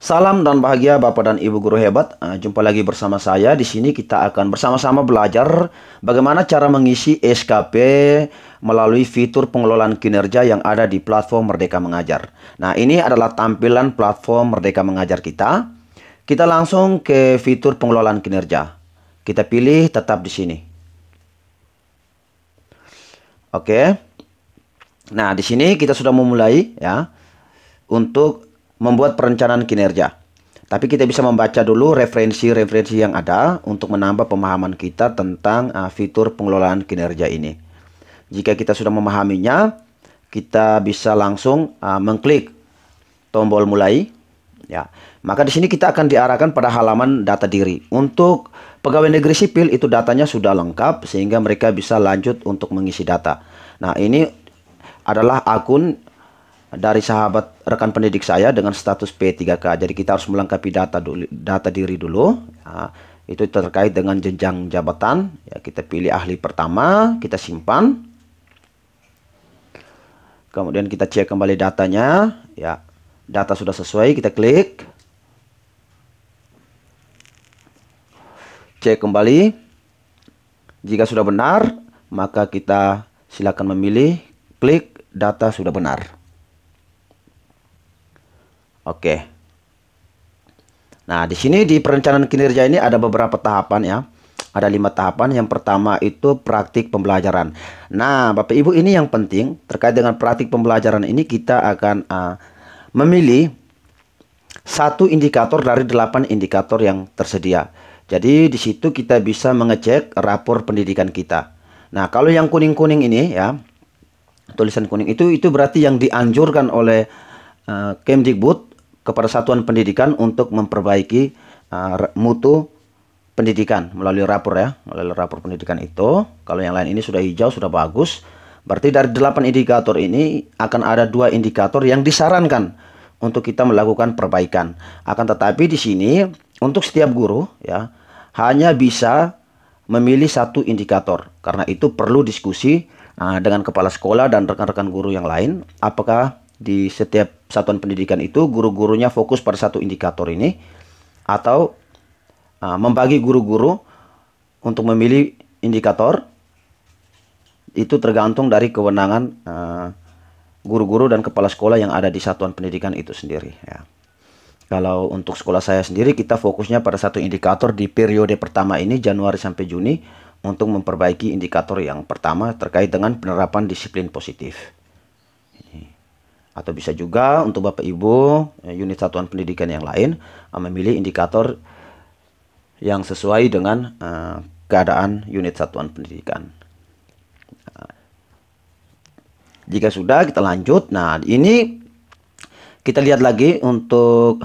Salam dan bahagia Bapak dan Ibu guru hebat. Jumpa lagi bersama saya. Di sini kita akan bersama-sama belajar bagaimana cara mengisi SKP melalui fitur pengelolaan kinerja yang ada di platform Merdeka Mengajar. Nah, ini adalah tampilan platform Merdeka Mengajar kita. Kita langsung ke fitur pengelolaan kinerja. Kita pilih tetap di sini. Oke. Nah, di sini kita sudah memulai ya untuk membuat perencanaan kinerja. Tapi kita bisa membaca dulu referensi-referensi yang ada untuk menambah pemahaman kita tentang fitur pengelolaan kinerja ini. Jika kita sudah memahaminya, kita bisa langsung mengklik tombol mulai. Ya, maka di sini kita akan diarahkan pada halaman data diri. Untuk pegawai negeri sipil itu datanya sudah lengkap sehingga mereka bisa lanjut untuk mengisi data. Nah, ini adalah akun dari sahabat rekan pendidik saya dengan status P3K. Jadi kita harus melengkapi data diri dulu. Ya, itu terkait dengan jenjang jabatan. Ya, kita pilih ahli pertama, kita simpan. Kemudian kita cek kembali datanya. Ya, data sudah sesuai, kita klik. Cek kembali. Jika sudah benar, maka kita silakan memilih klik data sudah benar. Oke. Nah, di sini di perencanaan kinerja ini ada beberapa tahapan ya. Ada 5 tahapan. Yang pertama itu praktik pembelajaran. Nah, Bapak Ibu, ini yang penting terkait dengan praktik pembelajaran ini kita akan memilih satu indikator dari 8 indikator yang tersedia. Jadi di situ kita bisa mengecek rapor pendidikan kita. Nah, kalau yang kuning-kuning ini ya, tulisan kuning itu berarti yang dianjurkan oleh Kemdikbud kepada satuan pendidikan untuk memperbaiki mutu pendidikan melalui rapor ya, melalui rapor pendidikan itu. Kalau yang lain ini sudah hijau, sudah bagus. Berarti dari 8 indikator ini akan ada 2 indikator yang disarankan untuk kita melakukan perbaikan. Akan tetapi di sini untuk setiap guru ya hanya bisa memilih satu indikator. Karena itu perlu diskusi dengan kepala sekolah dan rekan-rekan guru yang lain, apakah di setiap satuan pendidikan itu guru-gurunya fokus pada satu indikator ini atau membagi guru-guru untuk memilih indikator. Itu tergantung dari kewenangan guru-guru dan kepala sekolah yang ada di satuan pendidikan itu sendiri ya. Kalau untuk sekolah saya sendiri, kita fokusnya pada satu indikator di periode pertama ini, Januari sampai Juni, untuk memperbaiki indikator yang pertama terkait dengan penerapan disiplin positif. Atau bisa juga untuk Bapak Ibu unit satuan pendidikan yang lain memilih indikator yang sesuai dengan keadaan unit satuan pendidikan. Jika sudah, kita lanjut. Nah, ini kita lihat lagi untuk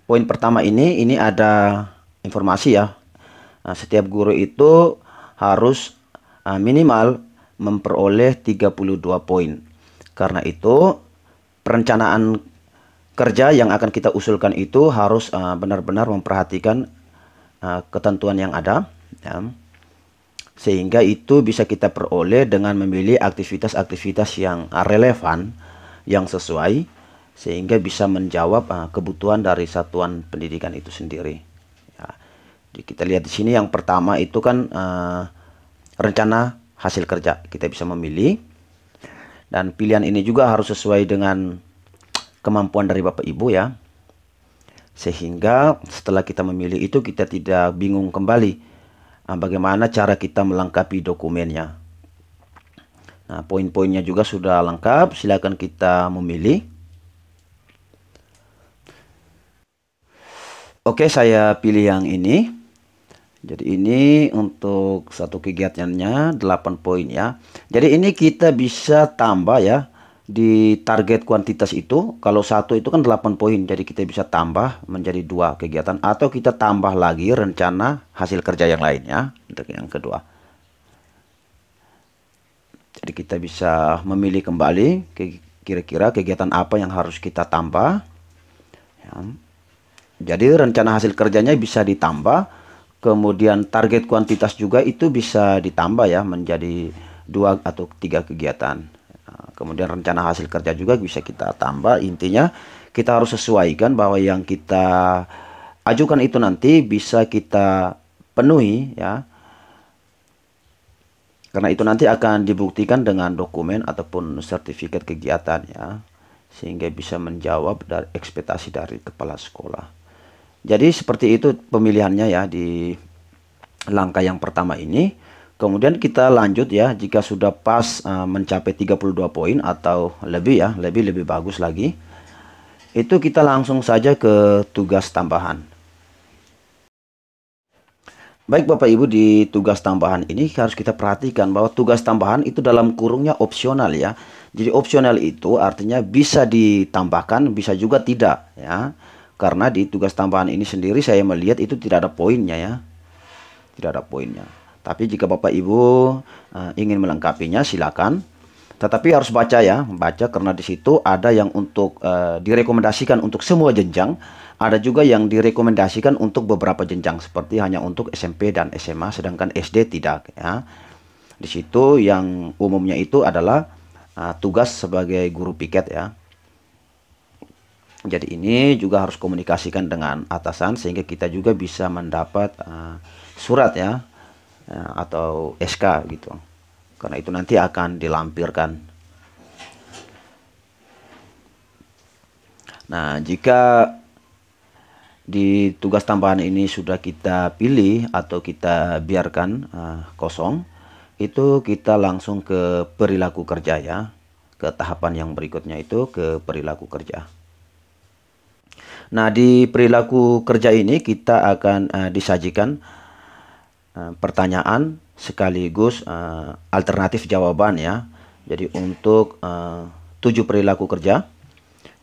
poin pertama ini ada informasi ya. Setiap guru itu harus minimal memperoleh 32 poin. Karena itu perencanaan kerja yang akan kita usulkan itu harus benar-benar memperhatikan ketentuan yang ada ya. Sehingga itu bisa kita peroleh dengan memilih aktivitas-aktivitas yang relevan, yang sesuai, sehingga bisa menjawab kebutuhan dari satuan pendidikan itu sendiri ya. Jadi kita lihat di sini yang pertama itu kan rencana hasil kerja. Kita bisa memilih. Dan pilihan ini juga harus sesuai dengan kemampuan dari Bapak Ibu ya. Sehingga setelah kita memilih itu kita tidak bingung kembali bagaimana cara kita melengkapi dokumennya. Nah, poin-poinnya juga sudah lengkap. Silakan kita memilih. Oke, saya pilih yang ini. Jadi ini untuk satu kegiatannya 8 poin ya. Jadi ini kita bisa tambah ya di target kuantitas itu. Kalau satu itu kan 8 poin. Jadi kita bisa tambah menjadi 2 kegiatan. Atau kita tambah lagi rencana hasil kerja yang lain ya. Untuk yang kedua. Jadi kita bisa memilih kembali kira-kira kegiatan apa yang harus kita tambah ya. Jadi rencana hasil kerjanya bisa ditambah. Kemudian target kuantitas juga itu bisa ditambah ya menjadi 2 atau 3 kegiatan. kemudian rencana hasil kerja juga bisa kita tambah. Intinya kita harus sesuaikan bahwa yang kita ajukan itu nanti bisa kita penuhi ya. Karena itu nanti akan dibuktikan dengan dokumen ataupun sertifikat kegiatan ya, sehingga bisa menjawab dari ekspektasi dari kepala sekolah. Jadi seperti itu pemilihannya ya di langkah yang pertama ini. Kemudian kita lanjut ya, jika sudah pas mencapai 32 poin atau lebih ya, lebih bagus lagi. Itu kita langsung saja ke tugas tambahan. Baik Bapak Ibu, di tugas tambahan ini harus kita perhatikan bahwa tugas tambahan itu dalam kurungnya opsional ya. Jadi opsional itu artinya bisa ditambahkan, bisa juga tidak ya. Karena di tugas tambahan ini sendiri saya melihat itu tidak ada poinnya ya. Tidak ada poinnya. Tapi jika Bapak Ibu ingin melengkapinya silakan. Tetapi harus baca ya, baca karena di situ ada yang untuk direkomendasikan untuk semua jenjang. Ada juga yang direkomendasikan untuk beberapa jenjang seperti hanya untuk SMP dan SMA, sedangkan SD tidak ya. Di situ yang umumnya itu adalah tugas sebagai guru piket ya. Jadi ini juga harus komunikasikan dengan atasan sehingga kita juga bisa mendapat surat ya, atau SK gitu. Karena itu nanti akan dilampirkan. Nah, jika di tugas tambahan ini sudah kita pilih atau kita biarkan kosong, itu kita langsung ke perilaku kerja ya. Ke tahapan yang berikutnya itu ke perilaku kerja. Nah, di perilaku kerja ini kita akan disajikan pertanyaan sekaligus alternatif jawaban ya. Jadi untuk 7 perilaku kerja.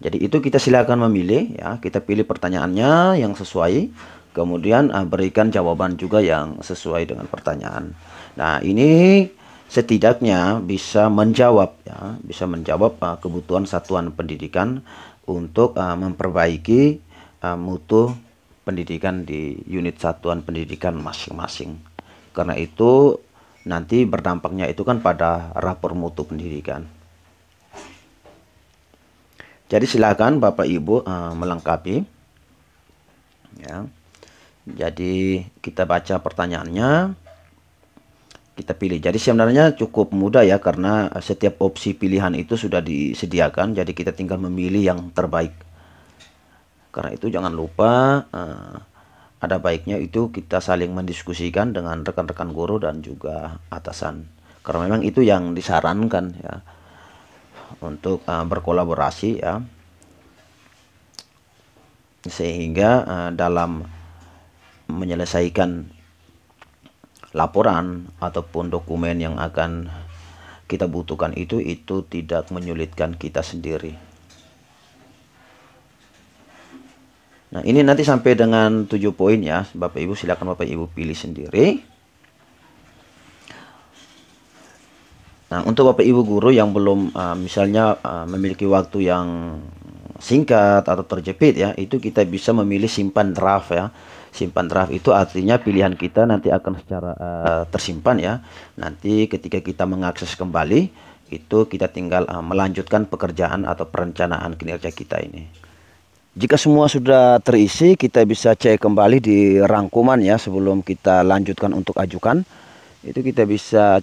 Jadi itu kita silakan memilih ya, kita pilih pertanyaannya yang sesuai, kemudian berikan jawaban juga yang sesuai dengan pertanyaan. Nah, ini setidaknya bisa menjawab ya, bisa menjawab kebutuhan satuan pendidikan untuk memperbaiki mutu pendidikan di unit satuan pendidikan masing-masing. Karena itu nanti berdampaknya itu kan pada rapor mutu pendidikan. Jadi silakan Bapak Ibu melengkapi ya. Jadi kita baca pertanyaannya, kita pilih. Jadi sebenarnya cukup mudah ya, karena setiap opsi pilihan itu sudah disediakan. Jadi kita tinggal memilih yang terbaik. Karena itu jangan lupa ada baiknya itu kita saling mendiskusikan dengan rekan-rekan guru dan juga atasan. Karena memang itu yang disarankan ya, untuk berkolaborasi ya, sehingga dalam menyelesaikan laporan ataupun dokumen yang akan kita butuhkan itu tidak menyulitkan kita sendiri. Nah, ini nanti sampai dengan 7 poin ya Bapak Ibu, silakan Bapak Ibu pilih sendiri. Nah, untuk Bapak Ibu guru yang belum misalnya memiliki waktu yang singkat atau terjepit ya, itu kita bisa memilih simpan draft ya. Simpan draft itu artinya pilihan kita nanti akan secara tersimpan ya. Nanti ketika kita mengakses kembali, itu kita tinggal melanjutkan pekerjaan atau perencanaan kinerja kita ini. Jika semua sudah terisi, kita bisa cek kembali di rangkuman ya sebelum kita lanjutkan untuk ajukan. Itu kita bisa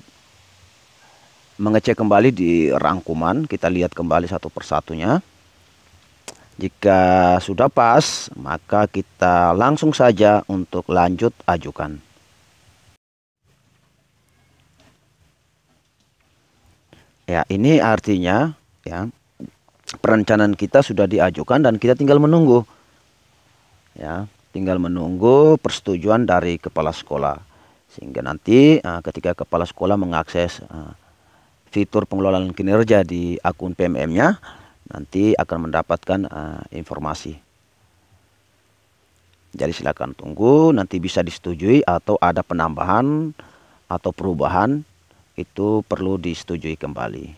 mengecek kembali di rangkuman, kita lihat kembali satu persatunya. Jika sudah pas, maka kita langsung saja untuk lanjut ajukan. Ya, ini artinya ya, perencanaan kita sudah diajukan dan kita tinggal menunggu. Ya, tinggal menunggu persetujuan dari kepala sekolah. Sehingga nanti ketika kepala sekolah mengakses fitur pengelolaan kinerja di akun PMM-nya, nanti akan mendapatkan informasi. Jadi silakan tunggu, nanti bisa disetujui atau ada penambahan atau perubahan, itu perlu disetujui kembali.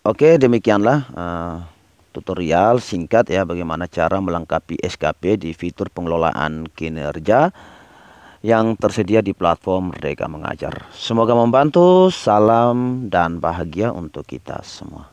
Oke, demikianlah tutorial singkat ya bagaimana cara melengkapi SKP di fitur pengelolaan kinerja yang tersedia di platform Merdeka Mengajar. Semoga membantu, salam dan bahagia untuk kita semua.